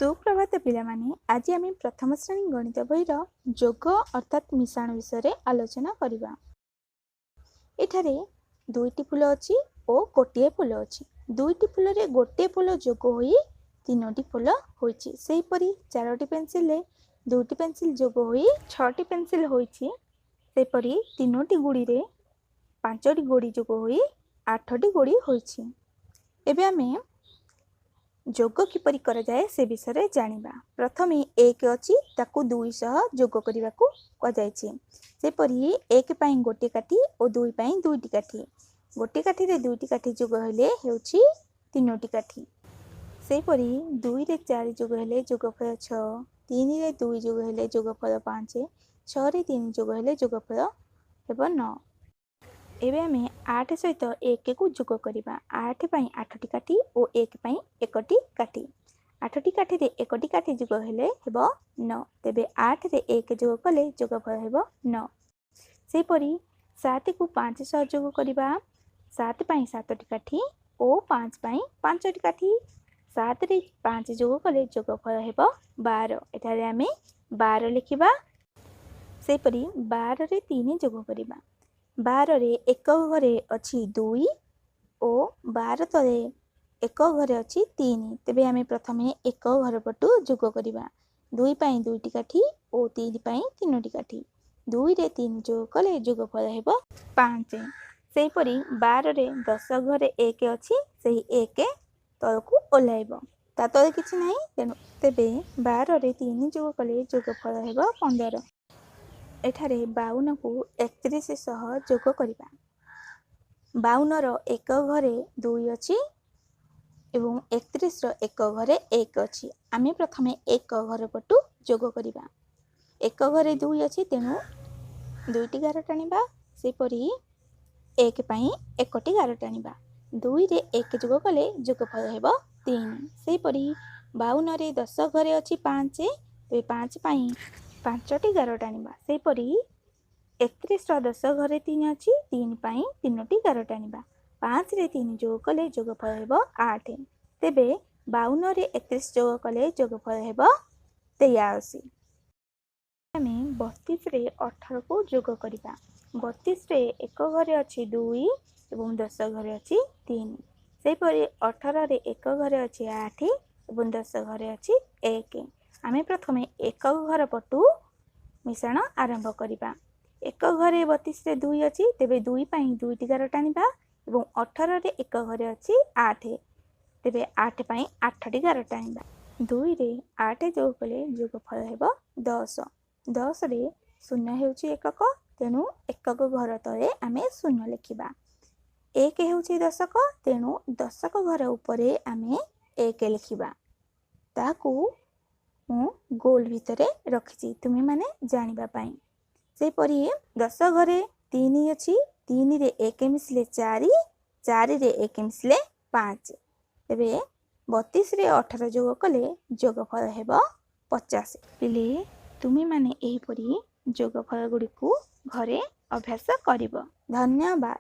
सुप्रभात पिलामाने आज आम प्रथम श्रेणी गणित बहीर जोग अर्थात मिश्रण विषय आलोचना करवा। एठारे दुईटी फूल अच्छी और गोटे फूल अच्छी। दुईटी फूल रे गोटे फूल जोग होई तीनोटी फूल होईची। सेहीपरि चारोटी पेंसिल दुईटी पेंसिल जोग होई छटी पेंसिल होईची। सेहीपरि तीनोटी गुड़ी रे पांचटी गोड़ी जोग होई आठटी गोड़ी होईची। एबे आमे जोग किपरि करा जाए से विषय जानिबा। प्रथमे एक अच्छी ताकू 200 जोग करने को कहुछि। सेपरि एक पाई गोटे काठी और दुई पाई दुईटी काठी। गोटे काठी रे दुईटी काठी जोग हेले हेउछि तीनोटी काठी। सेपरि 2 रे 4 जोग हेले जोगफल 6, 3 रे 2 जोग हेले जोगफल 5, 6 रे 3 जोग हेले जोगफल हेबो 9। एबे आमे 8 सहित 1 को जोग करिबा। 8 पाई 8टी काठी और 1 पाई 1टी काठी। 8टी काठी रे 1टी काठी जोग हेले हेबो 9। तेबे 8 रे 1 जोग कले जोगफल हेबो 9। सेपरि 7 को 5 सह जोग करिबा। 7 पाई 7टी काठी और 5 पाई 5टी काठी। 7 रे 5 जोग कले जोगफल हेबो 12। एठारे आमे 12 लिखिबा। सेपरि 12 रे 3 जोग करिबा। 12 रे एक घरे अच्छी 2 और 12 तले एक घरे अच्छी 3। तेबे आमे प्रथमे एक घर पटू जोग करिबा। 2 पाई 2टी काठी और 3 पाई 3टी काठी। 2 रे 3 जोग कले जोगफल हेबो 5। सेहीपरि 12 रे 10 घरे 1 अच्छी सेही 1 तलकू ओल्हाइबो। ता तले किछि नाही तेनु तेबे 12 रे 3 जोग कले जोगफल हेबो 15। एठारे 52 को 31 सह जोग करिबा। 52 रो एक घरे 2 अच्छी एवं 31 रो एक घरे 1 अच्छी। आमे प्रथमे एक घर पटू जोग करिबा। एक घरे 2 अच्छी तेनु दुईटी गार टाणिबा। सेपरि 1 पाई 1टी गार टाणिबा। 2 रे 1 जोग कले जोगफल हेबो 3। सेपरि 52 रे 10 घरे अच्छी 5 ते 5 पाई 5टी गार टाणिबा। सेपरि 31 रो 10 घरे 3 अच्छी 3 पाई 3टी गार टाणिबा। 5 रे 3 जोग कले जोगफल हेबो 8। तेबे 52 रे 31 जोग कले जोगफल हेबो 83। आमे 32 रे 18 को जोग करिबा। 32 रे एक घरे अच्छी 2 एवं 10 घरे अच्छी 3। सेपरि 18 रे एक घरे अच्छी 8 एवं 10 घरे अच्छी 1। आमे प्रथमे एक घर पटू मिश्रण आरंभ करिबा। एक घरे 32 रे 2 अच्छी तेबे 2 पाई 2टी गार टाणिबा एवं 18 रे एक घरे अच्छी 8 तेबे 8 पाई 8टी गार टाणिबा। 2 रे 8 जोग कले जोगफल हेबो 10। 10 रे 0 हेउछि एकक तेनु एकक घर तले आमे 0 लिखिबा। 1 हेउछि दशक तेनु दशक घर उपरे आमे 1 लिखिबा। ताकू मु गोल भितरे रखिछि तुमे माने जानिबा पाई। सेपरि 10 घरे 3 अच्छी 3 रे 1 मिसले 4, 4 रे 1 मिसले 5। तेबे 32 रे 18 जोग कले जोगफल हेबो 50। पिले तुमे माने एही परि जोगफल गुडी को घरे अभ्यास करिबो। धन्यवाद।